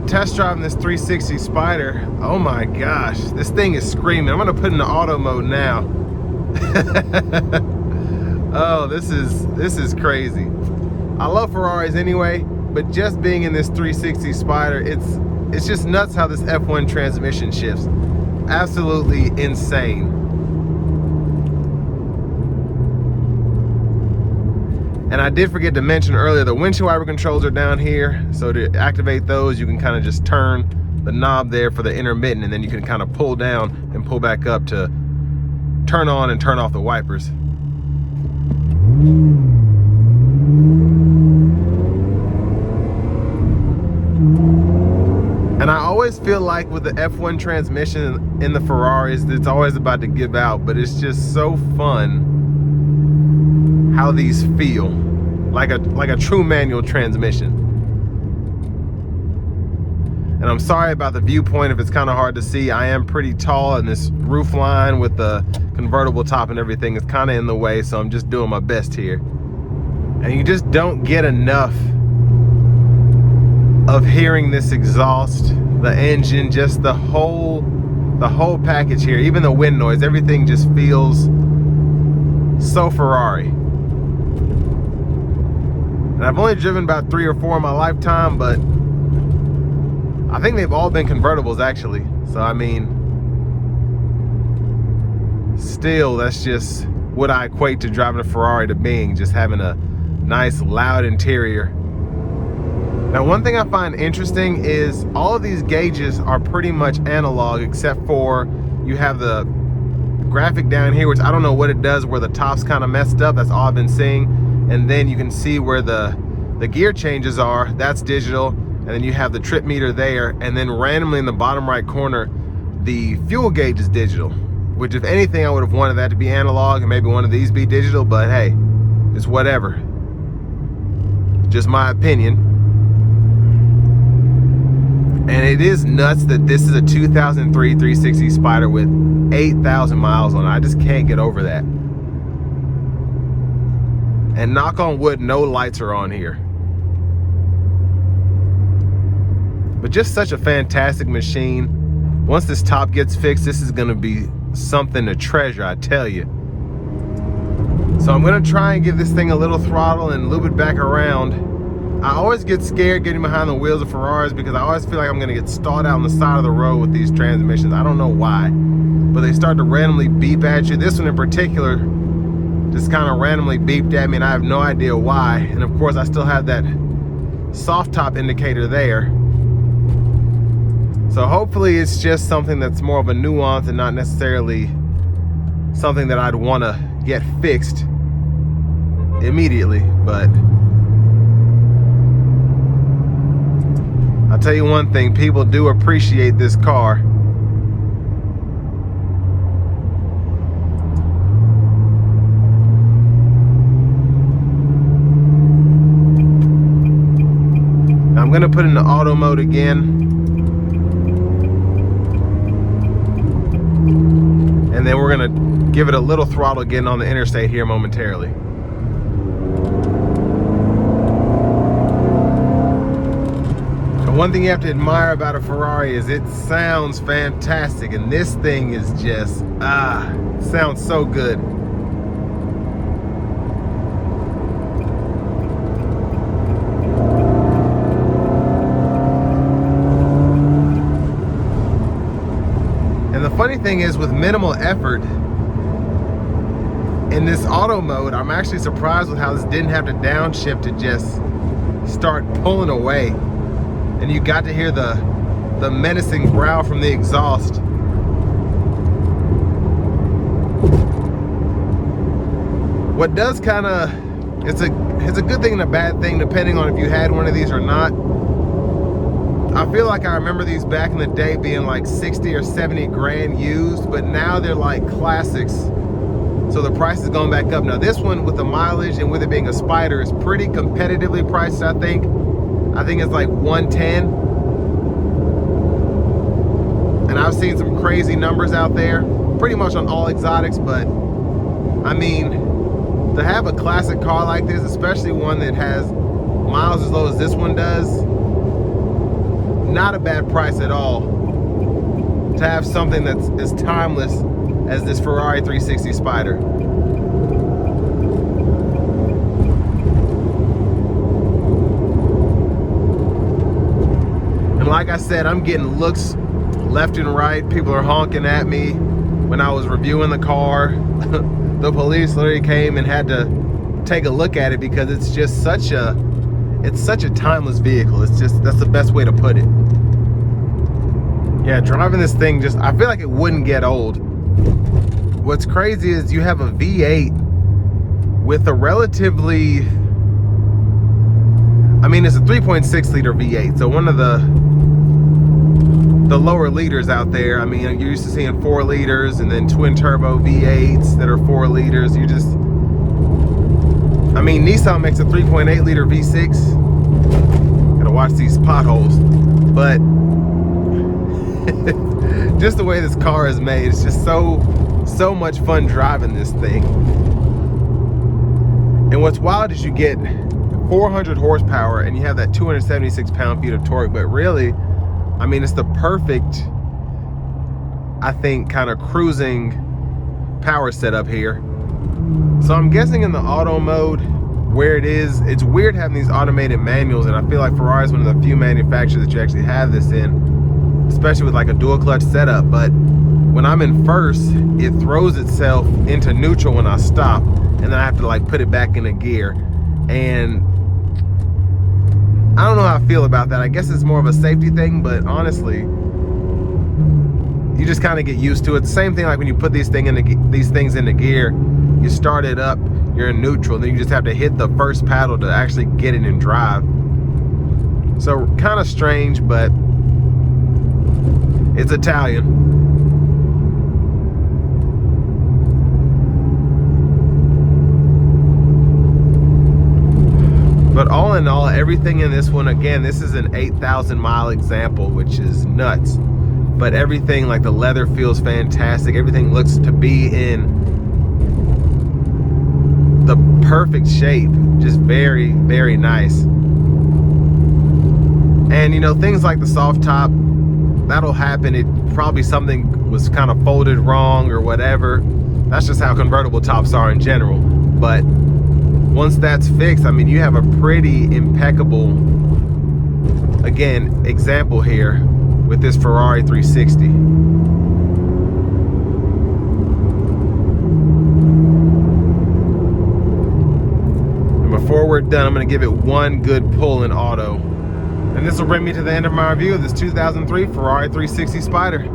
test driving this 360 Spyder. Oh my gosh, this thing is screaming. I'm gonna put it in the auto mode now. Oh, this is crazy. I love Ferraris anyway, but just being in this 360 Spyder, it's just nuts how this F1 transmission shifts. Absolutely insane. And I did forget to mention earlier, the windshield wiper controls are down here. So to activate those, you can kind of just turn the knob there for the intermittent, and then you can kind of pull down and pull back up to turn on and turn off the wipers. And I always feel like with the F1 transmission in the Ferraris, it's always about to give out, but it's just so fun how these feel like a true manual transmission. And I'm sorry about the viewpoint if it's kind of hard to see. I am pretty tall, and this roof line with the convertible top and everything is kind of in the way, so I'm just doing my best here. And you just don't get enough of hearing this exhaust, the engine, just the whole package here. Even the wind noise, everything just feels so Ferrari. And I've only driven about 3 or 4 in my lifetime, but I think they've all been convertibles actually. So I mean, still, that's just what I equate to driving a Ferrari to being, just having a nice loud interior. Now, one thing I find interesting is all of these gauges are pretty much analog, except for you have the graphic down here, which I don't know what it does, where the top's kind of messed up. That's all I've been seeing. And then you can see where the gear changes are. That's digital. And then you have the trip meter there. And then randomly in the bottom right corner, the fuel gauge is digital, which if anything, I would have wanted that to be analog and maybe one of these be digital, but hey, it's whatever. Just my opinion. And it is nuts that this is a 2003 360 Spyder with 8,000 miles on it. I just can't get over that. And knock on wood, no lights are on here. But just such a fantastic machine. Once this top gets fixed, this is gonna be something to treasure, I tell you. So I'm gonna try and give this thing a little throttle and loop it back around. I always get scared getting behind the wheels of Ferraris because I always feel like I'm gonna get stalled out on the side of the road with these transmissions. I don't know why, but they start to randomly beep at you. This one in particular just kind of randomly beeped at me, and I have no idea why. And of course, I still have that soft top indicator there. So hopefully it's just something that's more of a nuance and not necessarily something that I'd want to get fixed immediately. But I'll tell you one thing, people do appreciate this car. I'm gonna put it in the auto mode again. And then we're gonna give it a little throttle getting on the interstate here momentarily. And one thing you have to admire about a Ferrari is it sounds fantastic, and this thing is just, sounds so good. Funny thing is, with minimal effort in this auto mode, I'm actually surprised with how this didn't have to downshift to just start pulling away, and you got to hear the menacing growl from the exhaust. What does kind of, it's a good thing and a bad thing depending on if you had one of these or not. I feel like I remember these back in the day being like 60 or 70 grand used, but now they're like classics. So the price is going back up. Now this one, with the mileage and with it being a Spyder, is pretty competitively priced, I think. I think it's like 110. And I've seen some crazy numbers out there, pretty much on all exotics, but I mean, to have a classic car like this, especially one that has miles as low as this one does, not a bad price at all to have something that's as timeless as this Ferrari 360 Spyder. And like I said, I'm getting looks left and right. People are honking at me. When I was reviewing the car, the police literally came and had to take a look at it because it's just such a timeless vehicle. It's just, that's the best way to put it. Yeah, driving this thing just, I feel like it wouldn't get old. What's crazy is you have a V8 with a relatively, I mean, it's a 3.6 liter V8, so one of the lower liters out there. I mean, you're used to seeing 4 liters and then twin turbo V8s that are 4 liters. You just, I mean, Nissan makes a 3.8 liter V6. Gotta watch these potholes. But just the way this car is made, it's just so much fun driving this thing. And what's wild is you get 400 horsepower and you have that 276 pound-feet of torque, but really, I mean, it's the perfect, I think, kind of cruising power setup here. So I'm guessing in the auto mode where it is, it's weird having these automated manuals, and I feel like Ferrari is one of the few manufacturers that you actually have this in, especially with like a dual clutch setup. But when I'm in first, it throws itself into neutral when I stop, and then I have to like put it back into gear. And I don't know how I feel about that. I guess it's more of a safety thing, but honestly, you just kind of get used to it. The same thing like when you put these things into gear, you start it up, you're in neutral, then you just have to hit the first paddle to actually get it in drive. So kind of strange, but it's Italian. But all in all, everything in this one, again, this is an 8,000 mile example, which is nuts. But everything, like the leather feels fantastic. Everything looks to be in the perfect shape. Just very, very nice. And you know, things like the soft top, that'll happen. It probably something was kind of folded wrong or whatever. That's just how convertible tops are in general. But once that's fixed, I mean, you have a pretty impeccable, again, example here with this Ferrari 360. And before we're done, I'm gonna give it one good pull in auto. And this will bring me to the end of my review of this 2003 Ferrari 360 Spyder.